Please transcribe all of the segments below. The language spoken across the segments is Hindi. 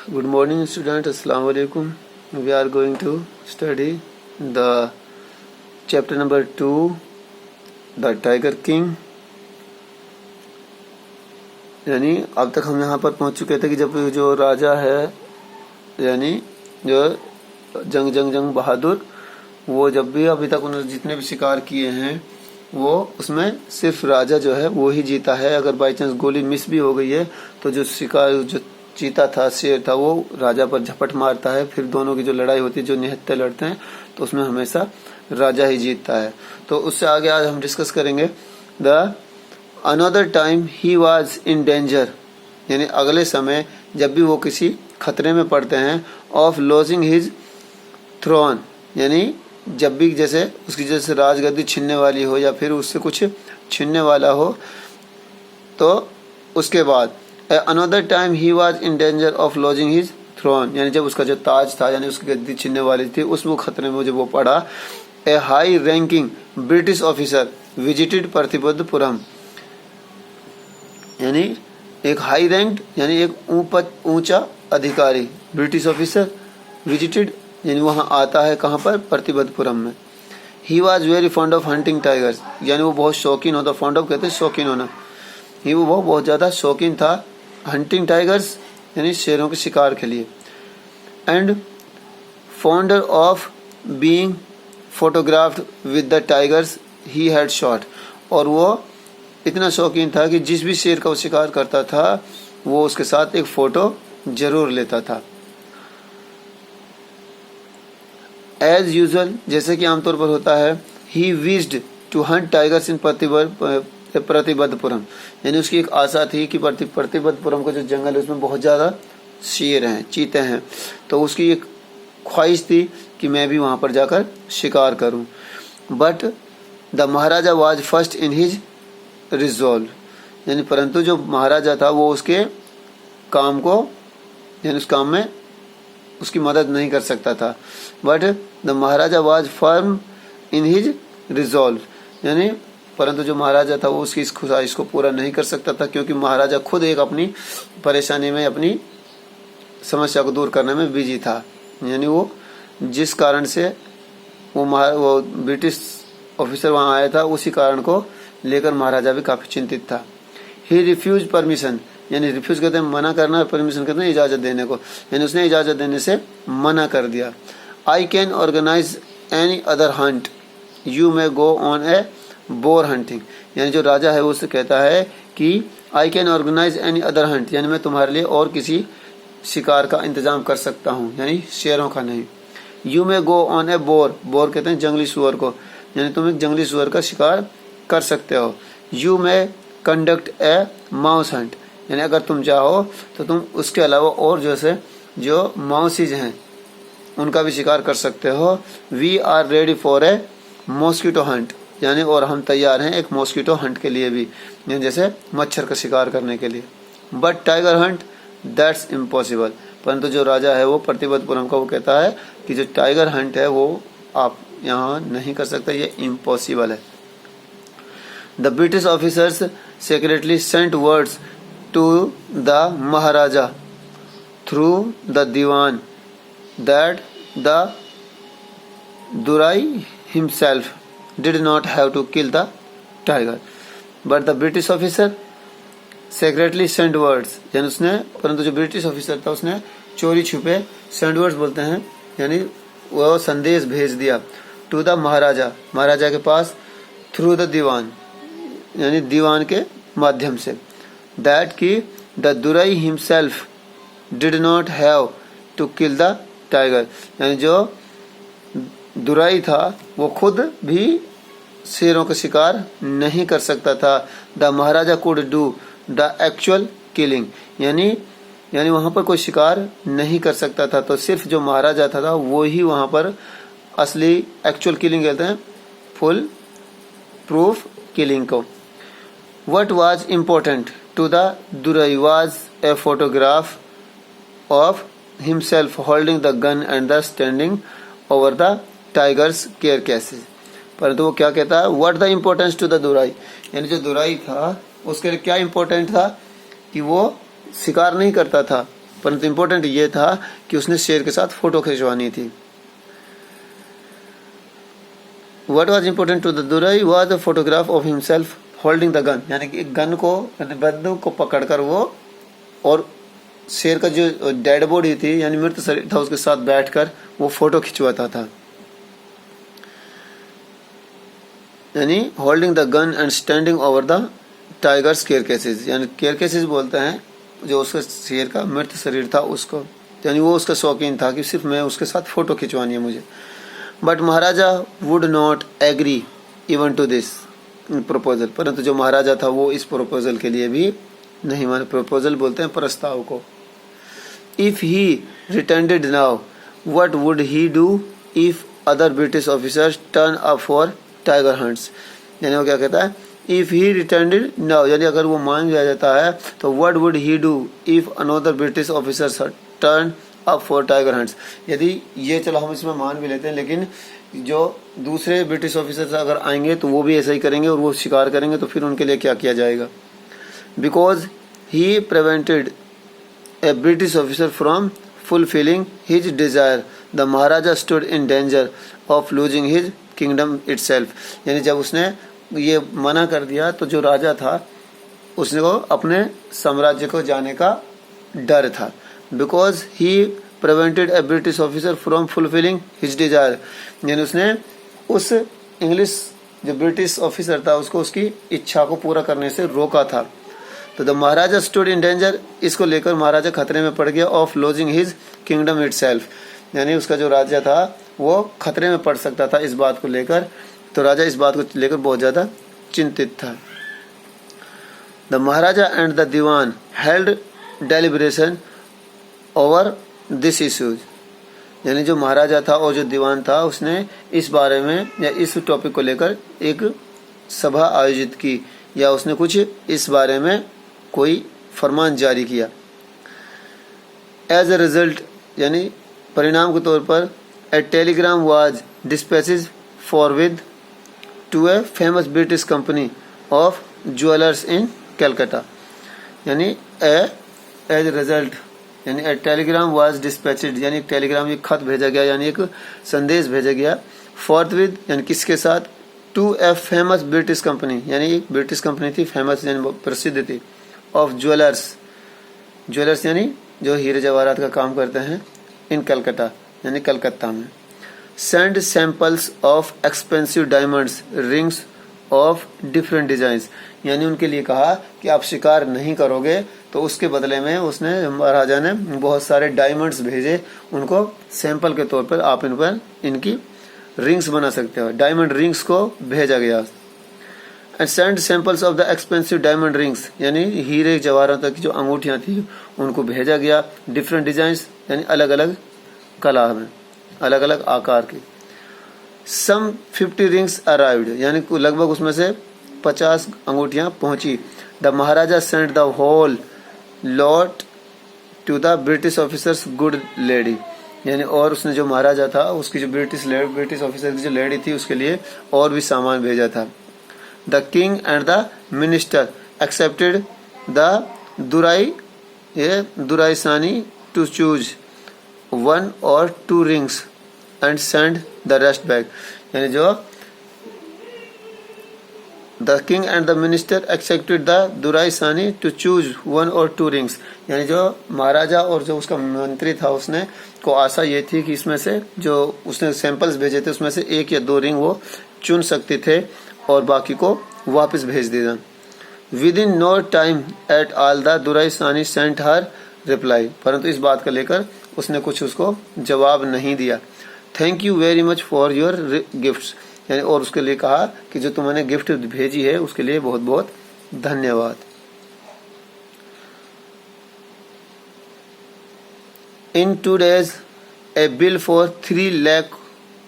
Good morning, students. Assalamu alaikum. We are going to study the chapter number 2, the Tiger King. यानी अब तक हम यहाँ पर पहुँच चुके थे कि जब जो राजा है यानी जो जंग बहादुर, वो जब भी अभी तक उन्होंने जितने भी शिकार किए हैं वो उसमें सिर्फ राजा जो है वो ही जीता है। अगर बाई चांस गोली मिस भी हो गई है तो जो शिकार जो चीता था, शेर था, वो राजा पर झपट मारता है। फिर दोनों की जो लड़ाई होती है, जो निहत्थे लड़ते हैं, तो उसमें हमेशा राजा ही जीतता है। तो उससे आगे आज हम डिस्कस करेंगे the another time he was in danger, यानी अगले समय जब भी वो किसी खतरे में पड़ते हैं, ऑफ लॉजिंग हिज थ्रोन, यानी जब भी जैसे उसकी जैसे राजगद्दी छीनने वाली हो या फिर उससे कुछ छीनने वाला हो, तो उसके बाद another time he was in danger of losing his throne, यानी जब उसका जो ताज था यानी उसकी गद्दी छीनने वाली थी, उसमें खतरे में जब वो पड़ा, a high ranking British officer visited Pratibandapuram, यानी एक हाई रैंक्ड यानी एक ऊंचा अधिकारी ब्रिटिश ऑफिसर विजिटेड यानी वहां आता है, कहां पर, प्रतिबद्धपुरम में। He was very fond of hunting tigers, यानी वो बहुत शौकीन होता, फॉन्ड ऑफ कहते हैं शौकीन होना, वो बहुत ज्यादा शौकीन था हंटिंग टाइगर्स यानी शेरों के शिकार के लिए। And founder of being photographed with the tigers he had shot, और वो इतना शौकीन था कि जिस भी शेर का वो शिकार करता था वो उसके साथ एक फोटो जरूर लेता था। एज यूजुअल, जैसे कि आमतौर पर होता है, he wished to hunt tigers in Pratibandapuram, यानी उसकी एक आशा थी कि प्रतिबद्धपुरम का जो जंगल है उसमें बहुत ज्यादा शेर हैं, चीते हैं, तो उसकी एक ख्वाहिश थी कि मैं भी वहां पर जाकर शिकार करूं। But the Maharaja was first in his resolve, यानी परंतु जो महाराजा था वो उसके काम को यानी उस काम में उसकी मदद नहीं कर सकता था। But the Maharaja was firm in his resolve, यानी परंतु जो महाराजा था वो उसकी इस ख्वाहिश को पूरा नहीं कर सकता था, क्योंकि महाराजा खुद एक अपनी परेशानी में, अपनी समस्या को दूर करने में बिजी था। यानी वो जिस कारण से वो ब्रिटिश ऑफिसर वहां आया था, उसी कारण को लेकर महाराजा भी काफी चिंतित था। ही रिफ्यूज परमिशन, यानी रिफ्यूज कहते हैं मना करना, परमिशन कहते हैं इजाजत देने को, यानी उसने इजाजत देने से मना कर दिया। I can organise any other hunt, you may go on a boar hunting, यानी जो राजा है वो उससे कहता है कि I can organise any other hunt, यानी मैं तुम्हारे लिए और किसी शिकार का इंतजाम कर सकता हूँ, यानी शेरों का नहीं। You may go on a bore, bore कहते हैं जंगली सुअर को, यानी तुम एक जंगली सुअर का शिकार कर सकते हो। You may conduct a mouse Hunt, यानी अगर तुम चाहो तो तुम उसके अलावा और जैसे जो माउसीज हैं उनका भी शिकार कर सकते हो। We are ready for a mosquito hunt, यानी और हम तैयार हैं एक मॉस्किटो हंट के लिए भी, यानी जैसे मच्छर का शिकार करने के लिए। But tiger Hunt that's impossible, परंतु जो राजा है वो प्रतिबद्धपुरम का वो कहता है कि जो टाइगर हंट है वो आप यहाँ नहीं कर सकते, ये इम्पॉसिबल है। The British officers secretly sent words to the Maharaja through the Diwan that the Durai himself did not have to kill the tiger, but the British officer secretly sent words, यानी उसने, परंतु जो ब्रिटिश ऑफिसर था उसने चोरी छुपे, send words बोलते हैं, यानी वो संदेश भेज दिया, टू द महाराजा, महाराजा के पास, थ्रू द दीवान, यानी दीवान के माध्यम से, दैट की the Durai himself did not have to kill the tiger, यानी जो दुराई था वो खुद भी शेरों का शिकार नहीं कर सकता था। The Maharaja could do the actual killing, यानी वहां पर कोई शिकार नहीं कर सकता था, तो सिर्फ जो महाराजा था वो ही वहां पर असली एक्चुअल किलिंग कहते हैं, फुल प्रूफ किलिंग को। What was important to the Durai was a photograph of himself holding the gun and the standing over the tiger's carcasses, परंतु वो क्या कहता है, What the importance to the Durai, यानी जो दुराई था उसके लिए क्या इम्पोर्टेंट था कि वो शिकार नहीं करता था, परंतु इम्पोर्टेंट ये था कि उसने शेर के साथ फोटो खिंचवानी थी। What was important to the Durai was a photograph of himself holding the gun, यानी कि गन को बंदूक को पकड़कर वो और शेर का जो डेड बॉडी थी यानी मृत शरीर था उसके साथ बैठकर वो फोटो खिंचवाता था। यानी holding the gun and standing over the tigers carcasses, यानी केरकेसेस बोलते हैं जो उसका शेर का मृत शरीर था उसको, यानी वो उसका शौकीन था कि सिर्फ मैं उसके साथ फोटो खिंचवानी है मुझे। But Maharaja would not agree even to this proposal, परंतु जो महाराजा था वो इस प्रपोजल के लिए भी नहीं माने। प्रपोजल बोलते हैं प्रस्ताव को। If he returned now what would he do if other British officers turn up for tiger hunts, यानी वो क्या कहता है, इफ ही रिटर्नड नाउ, यानी अगर वो मान लिया जाता है तो what would he do if another British officers turn up for tiger hunts, यदि ये चलो हम इसमें मान भी लेते हैं लेकिन जो दूसरे ब्रिटिश ऑफिसर्स अगर आएंगे तो वो भी ऐसा ही करेंगे और वो शिकार करेंगे तो फिर उनके लिए क्या किया जाएगा। Because he prevented A British officer from fulfilling his Dzire the Maharaja stood in danger of losing his kingdom itself, यानी जब उसने ये मना कर दिया तो जो राजा था उसने को अपने साम्राज्य को जाने का डर था। Because he prevented A British officer from fulfilling his Dzire, यानी उसने उस इंग्लिश जो ब्रिटिश ऑफिसर था उसको उसकी इच्छा को पूरा करने से रोका था। तो the Maharaja stood in danger, इसको लेकर महाराजा खतरे में पड़ गया, of losing his kingdom itself, यानी उसका जो राज्य था वो खतरे में पड़ सकता था इस बात को लेकर, तो राजा इस बात को लेकर बहुत ज्यादा चिंतित था। The Maharaja and the Dewan held deliberation over this issues, यानी जो महाराजा था और जो दीवान था उसने इस बारे में या इस टॉपिक को लेकर एक सभा आयोजित की या उसने कुछ इस बारे में कोई फरमान जारी किया। एज ए रिजल्ट, यानी परिणाम के तौर पर, a telegram was dispatched forward to a famous British company of jewellers in Calcutta, यानी एज रिजल्ट यानी ए टेलीग्राम वाज डिस्पैचेड, यानी एक टेलीग्राम एक खत भेजा गया यानी एक संदेश भेजा गया, फॉरवर्ड यानी किसके साथ, to a famous British company, यानी एक ब्रिटिश कंपनी थी फेमस यानी प्रसिद्ध थी, ऑफ ज्वेलर्स, ज्वेलर्स यानी जो हीरे जवाहरात का काम करते हैं, इन कलकत्ता यानी कलकत्ता में। Send samples of expensive diamonds rings of different designs, यानी उनके लिए कहा कि आप शिकार नहीं करोगे तो उसके बदले में उसने महाराजा ने बहुत सारे डायमंड्स भेजे, उनको सैंपल के तौर पर आप इन पर इनकी रिंग्स बना सकते हो, डायमंड रिंग्स को भेजा गया। And send samples of the expensive diamond rings, यानी हीरे जवाहरात की जो अंगूठियां थी उनको भेजा गया, डिफरेंट डिजाइन्स यानी अलग अलग कला में, अलग अलग आकार की। सम 50 रिंग्स अराइव्ड, यानी लगभग उसमें से 50 अंगूठियां पहुंची। The Maharaja sent the whole lot to the British officers good lady, यानी और उसने जो महाराजा था उसकी जो ब्रिटिश ऑफिसर की जो लेडी थी उसके लिए और भी सामान भेजा था। The king and the minister accepted the duraisani to choose 1 or 2 rings and send the rest back, यानी जो the king and the minister accepted the duraisani to choose 1 or 2 rings, यानी जो महाराजा और जो उसका मंत्री था उसने को आशा ये थी कि इसमें से जो उसने सैंपल्स भेजे थे उसमें से 1 या 2 रिंग वो चुन सकते थे और बाकी को वापस भेज देना। Within no time at all the duraisani sent her reply, परंतु इस बात का लेकर उसने कुछ उसको जवाब नहीं दिया। Thank you very much for your gifts, यानी और उसके लिए कहा कि जो तुमने गिफ्ट भेजी है उसके लिए बहुत बहुत धन्यवाद। In 2 days a bill for 3 lakh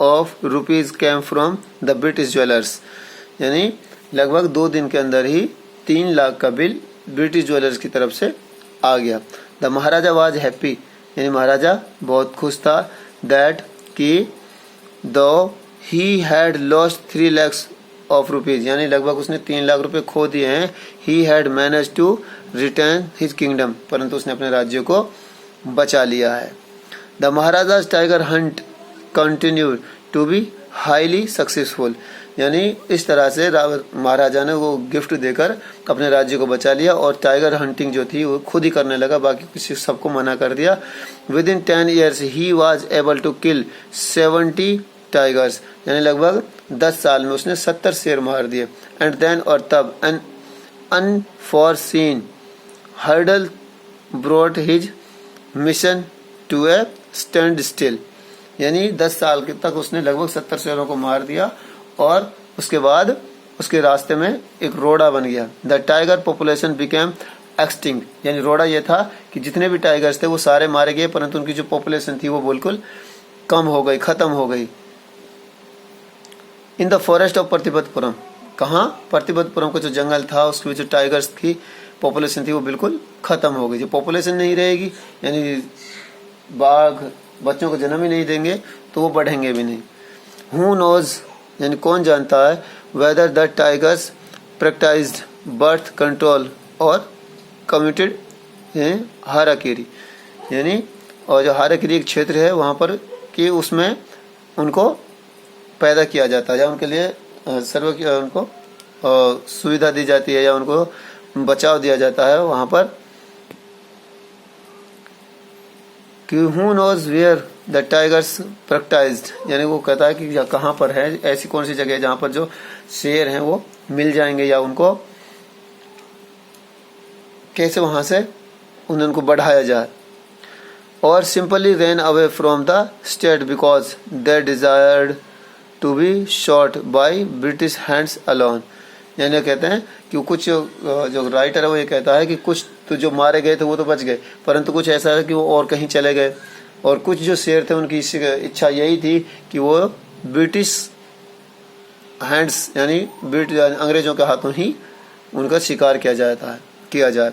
of rupees came from the British jewellers, यानी लगभग 2 दिन के अंदर ही 3 लाख का बिल ब्रिटिश ज्वेलर्स की तरफ से आ गया। द महाराजा वाज हैप्पी, यानी महाराजा बहुत खुश था, दैट कि though he had lost 3 lakhs of rupees, यानी लगभग उसने 3 लाख रुपए खो दिए हैं। He had managed to return his kingdom, परंतु उसने अपने राज्य को बचा लिया है। The maharaja's tiger hunt continued to be highly successful, यानी इस तरह से महाराजा ने वो गिफ्ट देकर अपने राज्य को बचा लिया और टाइगर हंटिंग जो थी वो खुद ही करने लगा, बाकी किसी सबको मना कर दिया। Within 10 years he was able to kill 70 tigers, यानी लगभग 10 साल में उसने 70 शेर मार दिए। एंड देन और तब an unforeseen hurdle brought his mission to a standstill, यानी 10 साल तक उसने लगभग 70 शेरों को मार दिया और उसके बाद उसके रास्ते में एक रोड़ा बन गया। The tiger population became extinct, यानी रोड़ा ये था कि जितने भी टाइगर्स थे वो सारे मारे गए, परंतु उनकी जो पॉपुलेशन थी वो बिल्कुल कम हो गई, खत्म हो गई। इन द फॉरेस्ट ऑफ प्रतिबद्धपुरम, कहाँ? प्रतिबद्धपुरम का जो जंगल था उसके जो टाइगर्स की पॉपुलेशन थी वो बिल्कुल खत्म हो गई। जो पॉपुलेशन नहीं रहेगी यानी बाघ बच्चों को जन्म ही नहीं देंगे तो वो बढ़ेंगे भी नहीं। हु नोज, यानी कौन जानता है, whether the tigers practised birth control और कम्यूटेड हाराकिरी, यानी और जो हाराकिरी एक क्षेत्र है वहाँ पर कि उसमें उनको पैदा किया जाता है या उनके लिए उनको सुविधा दी जाती है या उनको बचाव दिया जाता है वहाँ पर। कि who knows where the tigers practised, यानी वो कहता है कि कहाँ पर है, ऐसी कौन सी जगह है जहाँ पर जो शेर हैं वो मिल जाएंगे या उनको कैसे वहाँ से उनको बढ़ाया जाए। और simply run away from the state because they desired to be shot by British hands alone, यानी कहते हैं कि कुछ जो राइटर है वो ये कहता है कि कुछ तो जो मारे गए थे वो तो बच गए, परंतु कुछ ऐसा है कि वो और कहीं चले गए और कुछ जो शेर थे उनकी इच्छा यही थी कि वो ब्रिटिश हैंड्स यानी ब्रिटिश अंग्रेजों के हाथों ही उनका शिकार किया जाए।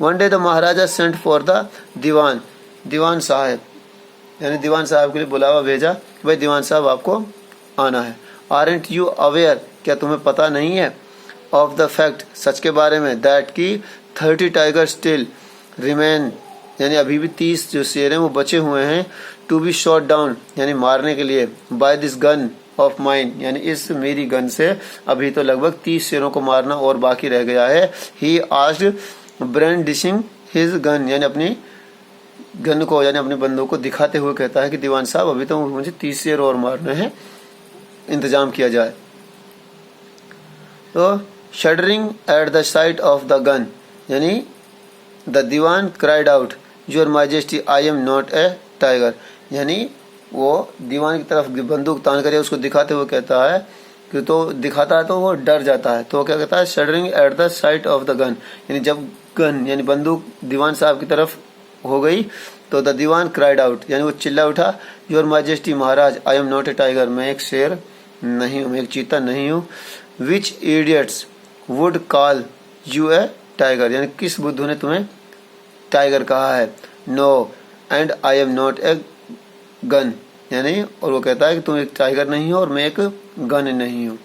One day the Maharaja sent for the dewan sahib, यानी दीवान साहब के लिए बुलावा भेजा कि भाई दीवान साहब आपको आना है। आरंट यू अवेयर, क्या तुम्हें पता नहीं है, ऑफ द फैक्ट, सच के बारे में, दैट की 30 टाइगर स्टिल रिमेन, यानी अभी भी 30 जो शेर हैं वो बचे हुए हैं, टू बी शॉट डाउन, यानी मारने के लिए, by this gun of mine, यानी इस मेरी गन से अभी तो लगभग 30 शेरों को मारना और बाकी रह गया है। He asked brandishing his gun, यानी अपनी गन को यानी अपनी बंदूक को दिखाते हुए कहता है कि दीवान साहब अभी तो मुझे 30 शेर और मारने हैं, इंतजाम किया जाए। तो shuddering at the sight of the gun, यानी the dewan cried out your majesty I am not a tiger, यानी वो दीवान की तरफ बंदूक तान कर उसको दिखाते हुए कहता है कि तो दिखाता है तो वो डर जाता है, तो क्या कहता है, shuddering at the sight of the gun, यानी जब गन यानी बंदूक दीवान साहब की तरफ हो गई तो द दीवान क्राइड आउट, यानी वो चिल्ला उठा, your majesty Maharaj I am not a tiger, मैं एक शेर नहीं हूँ, मैं एक चीता नहीं हूँ। Which idiots would call you a tiger, यानी किस बुद्धू ने तुम्हें टाइगर कहा है। No and I am not a gun, यानी और वो कहता है कि तुम एक टाइगर नहीं हो और मैं एक गन नहीं हूँ।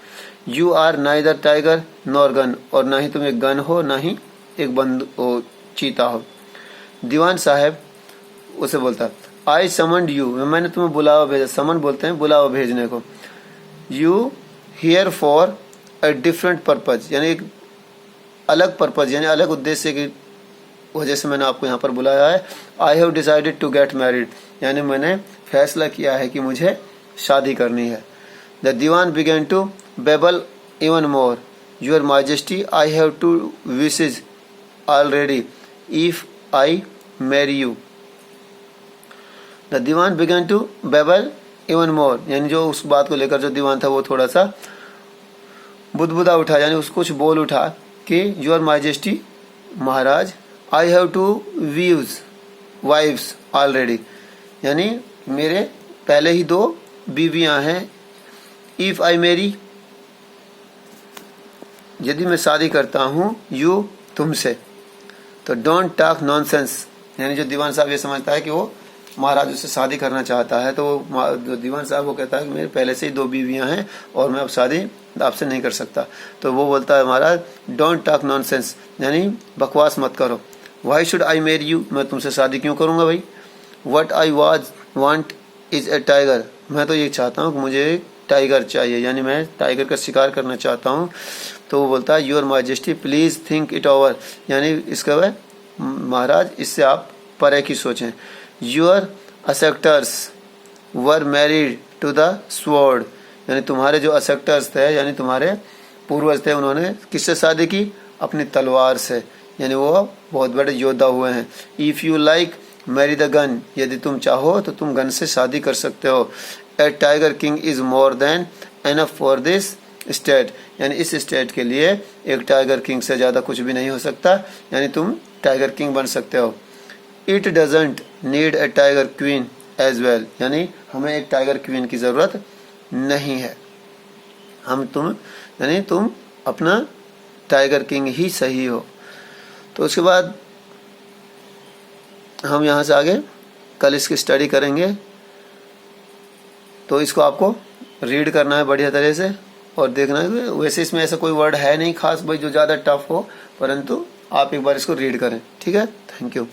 You are neither tiger nor gun, और ना ही तुम एक गन हो ना ही एक चीता हो। दीवान साहब उसे बोलता, आई समन्ड यू, मैंने तुम्हें बुलावा भेजा, समन बोलते हैं बुलावा भेजने को। You here for a different purpose, यानी एक अलग पर्पज यानी अलग उद्देश्य की वजह से मैंने आपको यहाँ पर बुलाया है। I have decided to get married, यानी मैंने फैसला किया है कि मुझे शादी करनी है। The Dewan began to babble even more, your majesty I have two wishes already if I marry you. The Dewan began to babble even more, यानी जो उस बात को लेकर जो दीवान था वो थोड़ा सा बुदबुदा उठा, यानी उसको कुछ बोल उठा कि your majesty Maharaj I have two wives already, यानी मेरे पहले ही 2 बीवियां हैं। इफ आई मैरी, यदि मैं शादी करता हूँ, यू तुमसे, तो डोंट टॉक नॉनसेंस, यानी जो दीवान साहब ये समझता है कि वो महाराज उससे शादी करना चाहता है, तो जो दीवान साहब वो कहता है कि मेरे पहले से ही 2 बीवियां हैं और मैं अब शादी आपसे नहीं कर सकता। तो वो बोलता है महाराज डोंट टॉक नॉनसेंस, यानी बकवास मत करो। Why should I marry you, मैं तुमसे शादी क्यों करूंगा भाई। What I want is a tiger, मैं तो ये चाहता हूँ कि मुझे एक टाइगर चाहिए, यानी मैं टाइगर का शिकार करना चाहता हूँ। तो वो बोलता है your majesty please think it over, यानी इसका वह महाराज इससे आप परे की सोचें। Your ancestors were married to the sword, यानी तुम्हारे जो असेक्टर्स थे यानी तुम्हारे पूर्वज थे, उन्होंने किससे शादी की, अपनी तलवार से, यानी वो बहुत बड़े योद्धा हुए हैं। If you like marry the gun, यदि तुम चाहो तो तुम गन से शादी कर सकते हो। A tiger king is more than enough for this state, यानी इस स्टेट के लिए एक टाइगर किंग से ज्यादा कुछ भी नहीं हो सकता, यानी तुम टाइगर किंग बन सकते हो। It doesn't need a tiger queen as well, यानी हमें एक टाइगर क्वीन की जरूरत नहीं है, यानी तुम अपना टाइगर किंग ही सही हो। तो उसके बाद हम यहाँ से आगे कल इसकी स्टडी करेंगे। तो इसको आपको रीड करना है बढ़िया तरह से और देखना है। वैसे इसमें ऐसा कोई वर्ड है नहीं खास भाई जो ज़्यादा टफ हो, परंतु आप एक बार इसको रीड करें। ठीक है, थैंक यू।